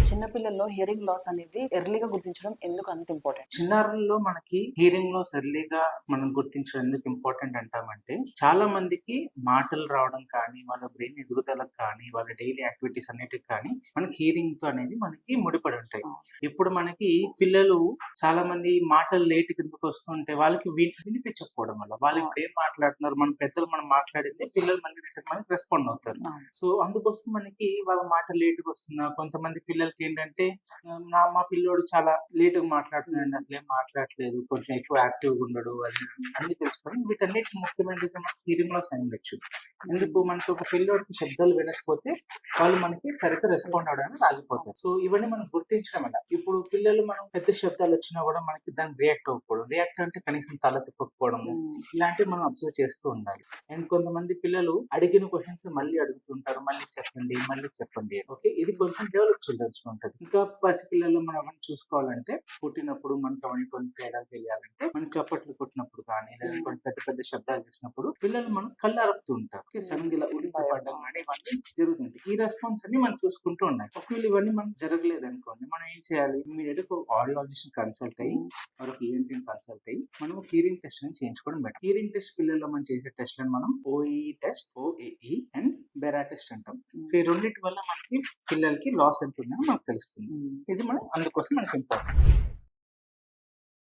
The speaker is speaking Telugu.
చిన్నపిల్లల్లో హియరింగ్ లాస్ అనేది ఎర్లీగా గుర్తించడం ఎందుకు అంత ఇంపార్టెంట్? చిన్నారుల్లో మనకి హీరింగ్ లాస్ ఎర్లీగా మనం గుర్తించడం ఎందుకు ఇంపార్టెంట్ అంటామంటే, చాలా మందికి మాటలు రావడం కానీ, వాళ్ళ బ్రెయిన్ ఎదుగుదలకు కానీ, వాళ్ళ డైలీ యాక్టివిటీస్ అన్నిటికి కానీ మనకి హీరింగ్ తో అనేది మనకి ముడిపడి ఉంటాయి. ఇప్పుడు మనకి పిల్లలు చాలా మంది మాటలు లేట్ కిందకు వస్తుంటే వాళ్ళకి వినిపించకపోవడం వల్ల వాళ్ళకి ఇప్పుడు ఏం మాట్లాడుతున్నారు, మన పెద్దలు మనం మాట్లాడింది పిల్లలు మనకి రెస్పాండ్ అవుతారు. సో అందుకోసం మనకి వాళ్ళ మాట లేటుగా వస్తున్నా, కొంతమంది పిల్లలకి ఏంటంటే మా పిల్లోడు చాలా లేటుగా మాట్లాడుతున్నాడు, అసలు ఏం మాట్లాడలేదు, కొంచెం ఎక్కువ యాక్టివ్గా ఉండడు, అది అన్ని తెలుసుకోవడం. వీటన్నిటి ముఖ్యమైన రీజన్ హీరింగ్ లాస్ అయి ఉండొచ్చు. ఎందుకు మనకి ఒక పిల్లోడికి శబ్దాలు వినకపోతే వాళ్ళు మనకి సరిగ్గా రెస్పాండ్ అవడానికి ఆగిపోతారు. సో ఇవన్నీ మనం గుర్తించడం వల్ల ఇప్పుడు పిల్లలు మనం పెద్ద శబ్దాలు వచ్చినా కూడా మనకి దాన్ని రియాక్ట్ అవ్వకపోవడం, రియాక్ట్ అంటే కనీసం తల తిప్పకపోవడము, ఇలాంటివి మనం అబ్జర్వ్ చేస్తూ ఉండాలి. అండ్ కొంతమంది పిల్లలు అడిగిన క్వశ్చన్స్ మళ్ళీ అడుగుతుంటారు, మళ్ళీ చెప్పండి. ఓకే, ఇది కొంచెం డెవలప్ చిల్డ్రన్స్ లో ఉంటుంది. ఇంకా పసిపిల్లలు మనం అవన్నీ చూసుకోవాలంటే, పుట్టినప్పుడు మనకు అవన్నీ కొన్ని తేడాలు తెలియాలంటే, మనం చప్పట్లు కొట్టినప్పుడు కానీ, లేదా కొన్ని పెద్ద పెద్ద శబ్దాలు చేసినప్పుడు పిల్లలు మనం కళ్ళు అరుపుతూ ఉంటారు. సడన్ గా ఇలా ఉలిక్కి పడడం కానీ ఇవన్నీ జరుగుతుంది. ఈ రెస్పాన్స్ అన్ని మనం చూసుకుంటూ ఉండాలి. ఒకవేళ ఇవన్నీ మనం జరగలేదు అనుకోండి, మనం ఏం చేయాలి? ఇమీడియట్ గా ఆడియాలజిస్ట్ కన్సల్ట్ అయ్యి, మరొక ఈఎన్టీ కన్సల్ట్ అయ్యి మనం హీరింగ్ టెస్ట్ అని చేయించుకోవడం బెటర్. హీరింగ్ టెస్ట్ పిల్లల్లో మనం చేసే టెస్ట్ లను మనం OEE test, OAE and BERA test అంటాం. సో ఈ రెండింటి వల్ల మనకి పిల్లలకి లాస్ ఎంత ఉందని మనకు తెలుస్తుంది. ఇది మనం అందుకోసం మనకి ఇంపార్టెంట్.